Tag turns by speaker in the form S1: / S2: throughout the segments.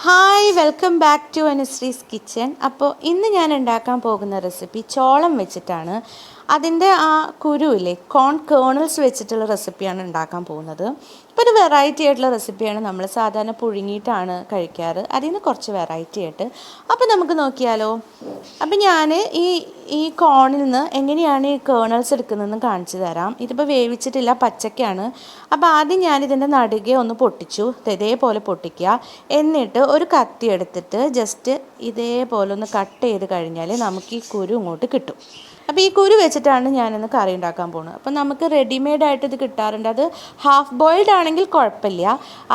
S1: Hi welcome back to Anushree's kitchen. അപ്പോൾ ഇന്ന് ഞാൻ ഉണ്ടാക്കാൻ പോകുന്ന റെസിപ്പി ചോളം വെച്ചിട്ടാണ്. അതിൻ്റെ ആ കുരുവില്ലേ കോൺ കേണൽസ് വെച്ചിട്ടുള്ള റെസിപ്പിയാണ് ഉണ്ടാക്കാൻ പോകുന്നത്. ഇപ്പോൾ ഒരു വെറൈറ്റി ആയിട്ടുള്ള റെസിപ്പിയാണ്. നമ്മൾ സാധാരണ പുഴുങ്ങിയിട്ടാണ് കഴിക്കാറ്. അതിൽ നിന്ന് കുറച്ച് വെറൈറ്റി ആയിട്ട്. അപ്പോൾ നമുക്ക് നോക്കിയാലോ. അപ്പോൾ ഞാൻ ഈ കോണിൽ നിന്ന് എങ്ങനെയാണ് ഈ കേണൽസ് എടുക്കുന്നതെന്ന് കാണിച്ചു തരാം. ഇതിപ്പോൾ വേവിച്ചിട്ടില്ല, പച്ചക്കാണ്. അപ്പോൾ ആദ്യം ഞാനിതിൻ്റെ നടുകെ ഒന്ന് പൊട്ടിച്ചു. ഇതേപോലെ പൊട്ടിക്കുക. എന്നിട്ട് ഒരു കത്തി എടുത്തിട്ട് ജസ്റ്റ് ഇതേപോലെ ഒന്ന് കട്ട് ചെയ്ത് കഴിഞ്ഞാൽ നമുക്ക് ഈ കുരു ഇങ്ങോട്ട് കിട്ടും. അപ്പോൾ ഈ കുരു വെച്ചിട്ടാണ് ഞാനിന്ന് കറി ഉണ്ടാക്കാൻ പോകുന്നത്. അപ്പോൾ നമുക്ക് റെഡിമെയ്ഡായിട്ട് ഇത് കിട്ടാറുണ്ട്. അത് ഹാഫ് ബോയിൽഡ് ആണെങ്കിൽ കുഴപ്പമില്ല.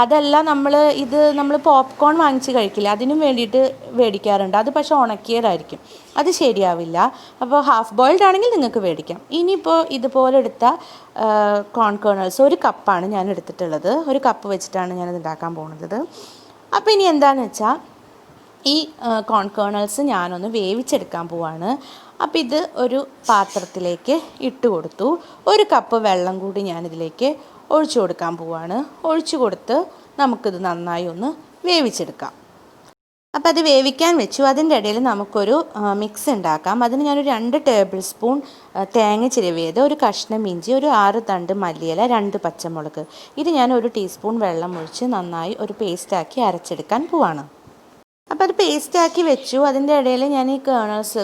S1: അതല്ല നമ്മൾ പോപ്കോൺ വാങ്ങിച്ച് കഴിക്കില്ല, അതിനും വേണ്ടിയിട്ട് മേടിക്കാറുണ്ട്. അത് പക്ഷേ ഉണക്കിയതായിരിക്കും, അത് ശരിയാവില്ല. അപ്പോൾ ഹാഫ് ബോയിൽഡ് ആണെങ്കിൽ നിങ്ങൾക്ക് മേടിക്കാം. ഇനിയിപ്പോൾ ഇതുപോലെ എടുത്ത കോൺ കേണൽസ് 1 കപ്പാണ് ഞാൻ എടുത്തിട്ടുള്ളത്. 1 കപ്പ് വെച്ചിട്ടാണ് ഞാനിത് ഉണ്ടാക്കാൻ പോകുന്നത്. അപ്പോൾ ഇനി എന്താണെന്ന് വെച്ചാൽ ഈ കോൺ കേണൽസ് ഞാനൊന്ന് വേവിച്ചെടുക്കാൻ പോവാണ്. അപ്പോൾ ഇത് ഒരു പാത്രത്തിലേക്ക് ഇട്ട് കൊടുത്തു. 1 കപ്പ് വെള്ളം കൂടി ഞാനിതിലേക്ക് ഒഴിച്ചു കൊടുക്കാൻ പോവാണ്. ഒഴിച്ചു കൊടുത്ത് നമുക്കിത് നന്നായി ഒന്ന് വേവിച്ചെടുക്കാം. അപ്പോൾ അത് വേവിക്കാൻ വെച്ചു. അതിൻ്റെ ഇടയിൽ നമുക്കൊരു മിക്സ് ഉണ്ടാക്കാം. അതിന് ഞാനൊരു 2 ടേബിൾ സ്പൂൺ തേങ്ങ ചിരവിയത്, 1 കഷ്ണം ഇഞ്ചി, ഒരു 6 തണ്ട് മല്ലിയില, 2 പച്ചമുളക്. ഇത് ഞാൻ 1 ടീസ്പൂൺ വെള്ളം ഒഴിച്ച് നന്നായി ഒരു പേസ്റ്റാക്കി അരച്ചെടുക്കാൻ പോവാണ്. അപ്പോൾ അത് പേസ്റ്റാക്കി വെച്ചു. അതിൻ്റെ ഇടയിൽ ഞാൻ ഈ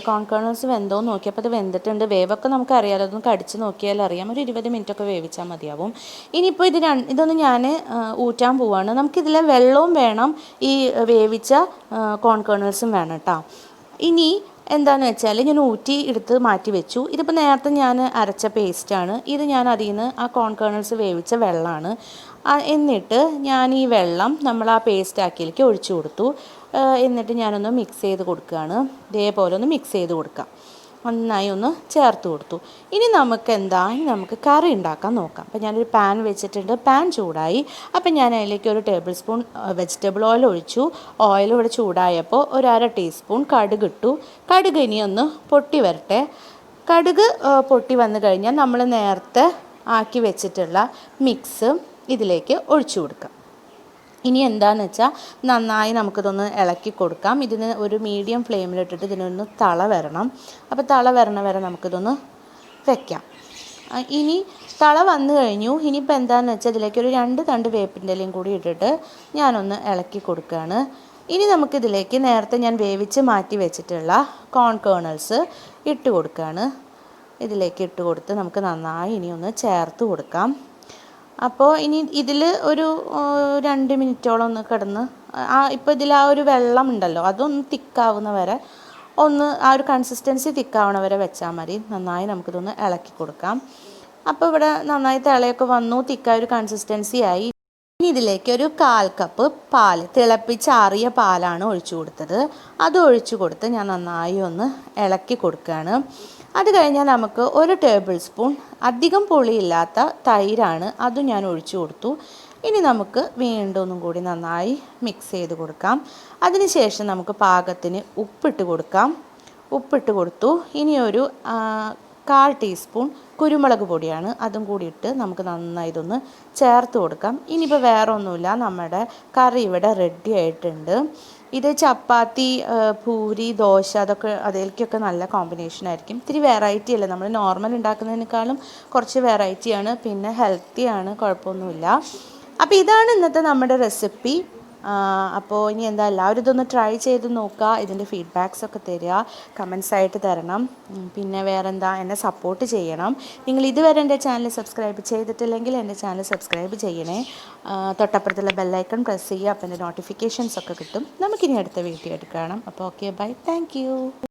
S1: കോൺ കേണൽസ് വെന്തോന്ന് നോക്കിയപ്പോൾ അത് വെന്തിട്ടുണ്ട്. വേവൊക്കെ നമുക്കറിയാമല്ലോ, അതൊന്ന് കടിച്ച് നോക്കിയാൽ അറിയാം. ഒരു 20 മിനിറ്റൊക്കെ വേവിച്ചാൽ മതിയാവും. ഇനിയിപ്പോൾ ഇതൊന്ന് ഞാൻ ഊറ്റാൻ പോവാണ്. നമുക്കിതിലെ വെള്ളവും വേണം, ഈ വേവിച്ച കോൺ കേണൽസും വേണം കേട്ടോ. ഇനി എന്താണെന്ന് വെച്ചാൽ ഞാൻ ഊറ്റി എടുത്ത് മാറ്റി വെച്ചു. ഇതിപ്പോൾ നേരത്തെ ഞാൻ അരച്ച പേസ്റ്റാണ്. ഇത് ഞാൻ അതിൽ നിന്ന് ആ കോൺ കേണൽസ് വേവിച്ച വെള്ളമാണ്. എന്നിട്ട് ഞാൻ ഈ വെള്ളം നമ്മൾ ആ പേസ്റ്റാക്കിയിലേക്ക് ഒഴിച്ചു കൊടുത്തു. എന്നിട്ട് ഞാനൊന്ന് മിക്സ് ചെയ്ത് കൊടുക്കുകയാണ്. ഇതേപോലെ ഒന്ന് മിക്സ് ചെയ്ത് കൊടുക്കാം. നന്നായി ഒന്ന് ചേർത്ത് കൊടുത്തു. ഇനി നമുക്ക് കറി ഉണ്ടാക്കാൻ നോക്കാം. അപ്പോൾ ഞാനൊരു പാൻ വെച്ചിട്ടുണ്ട്. പാൻ ചൂടായി. അപ്പോൾ ഞാൻ അതിലേക്ക് 1 ടേബിൾ സ്പൂൺ വെജിറ്റബിൾ ഓയിൽ ഒഴിച്ചു. ഓയിൽ ഇവിടെ ചൂടായപ്പോൾ ഒരു 1/2 ടീസ്പൂൺ കടുക് ഇട്ടു. കടുക് ഇനി ഒന്ന് പൊട്ടി വരട്ടെ. കടുക് പൊട്ടി വന്നു കഴിഞ്ഞാൽ നമ്മൾ നേരത്തെ ആക്കി വെച്ചിട്ടുള്ള മിക്സ് ഇതിലേക്ക് ഒഴിച്ചു കൊടുക്കാം. ഇനി എന്താണെന്ന് വെച്ചാൽ നന്നായി നമുക്കിതൊന്ന് ഇളക്കി കൊടുക്കാം. ഇതിന് ഒരു മീഡിയം ഫ്ലെയിമിലിട്ടിട്ട് ഇതിനൊന്ന് തള വരണം. അപ്പോൾ തള വരണ വരെ നമുക്കിതൊന്ന് വെക്കാം. ഇനി തള വന്നു കഴിഞ്ഞു. ഇനിയിപ്പോൾ എന്താണെന്ന് വെച്ചാൽ ഇതിലേക്ക് ഒരു 2 തണ്ട് വേപ്പിൻ്റെ ഇലയും കൂടി ഇട്ടിട്ട് ഞാനൊന്ന് ഇളക്കി കൊടുക്കുകയാണ്. ഇനി നമുക്കിതിലേക്ക് നേരത്തെ ഞാൻ വേവിച്ച് മാറ്റി വെച്ചിട്ടുള്ള കോൺ കേണൽസ് ഇട്ട് കൊടുക്കുകയാണ്. ഇതിലേക്ക് ഇട്ട് കൊടുത്ത് നമുക്ക് നന്നായി ഇനി ഒന്ന് ചേർത്ത് കൊടുക്കാം. അപ്പോൾ ഇനി ഇതിൽ ഒരു 2 മിനിറ്റോളം ഒന്ന് കിടന്ന് ഇപ്പോൾ ഇതിൽ ആ ഒരു വെള്ളം ഉണ്ടല്ലോ, അതൊന്ന് തിക്കാവുന്ന വരെ ആ ഒരു കൺസിസ്റ്റൻസി തിക്കാവണ വരെ വെച്ചാൽ മതി. നന്നായി നമുക്കിതൊന്ന് ഇളക്കി കൊടുക്കാം. അപ്പോൾ ഇവിടെ നന്നായി തിളയൊക്കെ വന്നു, തിക്കായ ഒരു കൺസിസ്റ്റൻസി ആയി. ഇനി ഇതിലേക്ക് ഒരു 1/4 കപ്പ് പാൽ, തിളപ്പിച്ചാറിയ പാലാണ് ഒഴിച്ചു കൊടുത്തത്. അത് ഒഴിച്ചു കൊടുത്ത് ഞാൻ നന്നായി ഒന്ന് ഇളക്കി കൊടുക്കുകയാണ്. അത് കഴിഞ്ഞാൽ നമുക്ക് 1 ടേബിൾ സ്പൂൺ അധികം പുളിയില്ലാത്ത തൈരാണ്, അതും ഞാൻ ഒഴിച്ചു കൊടുത്തു. ഇനി നമുക്ക് വീണ്ടും ഒന്നും കൂടി നന്നായി മിക്സ് ചെയ്ത് കൊടുക്കാം. അതിനുശേഷം നമുക്ക് പാകത്തിന് ഉപ്പിട്ട് കൊടുക്കാം. ഉപ്പിട്ട് കൊടുത്തു. ഇനി ഒരു 1/4 ടീസ്പൂൺ കുരുമുളക് പൊടിയാണ്, അതും കൂടി ഇട്ട് നമുക്ക് നന്നായി ഇതൊന്ന് ചേർത്ത് കൊടുക്കാം. ഇനിയിപ്പോൾ വേറെ ഒന്നുമില്ല, നമ്മുടെ കറി ഇവിടെ റെഡി ആയിട്ടുണ്ട്. ഇത് ചപ്പാത്തി, പൂരി, ദോശ അതിലേക്കൊക്കെ നല്ല കോമ്പിനേഷൻ ആയിരിക്കും. ഇത്തിരി വെറൈറ്റി അല്ലേ, നമ്മൾ നോർമൽ ഉണ്ടാക്കുന്നതിനേക്കാളും കുറച്ച് വെറൈറ്റിയാണ്, പിന്നെ ഹെൽത്തിയാണ്, കുഴപ്പമൊന്നുമില്ല. അപ്പോൾ ഇതാണ് ഇന്നത്തെ നമ്മുടെ റെസിപ്പി. അപ്പോൾ ഇനി എല്ലാവരും ഇതൊന്ന് ട്രൈ ചെയ്ത് നോക്കുക. ഇതിൻ്റെ ഫീഡ്ബാക്സ് ഒക്കെ തരിക, കമൻസ് ആയിട്ട് തരണം. പിന്നെ എന്നെ സപ്പോർട്ട് ചെയ്യണം. നിങ്ങൾ ഇതുവരെ എൻ്റെ ചാനൽ സബ്സ്ക്രൈബ് ചെയ്തിട്ടില്ലെങ്കിൽ എൻ്റെ ചാനൽ സബ്സ്ക്രൈബ് ചെയ്യണേ. തൊട്ടപ്പുറത്തുള്ള ബെല്ലൈക്കൺ പ്രസ് ചെയ്യുക. അപ്പോൾ എൻ്റെ നോട്ടിഫിക്കേഷൻസ് ഒക്കെ കിട്ടും. നമുക്കിനി അടുത്ത വീഡിയോ ആയിട്ട് കാണാം. അപ്പോൾ ഓക്കെ, ബൈ, താങ്ക് യു.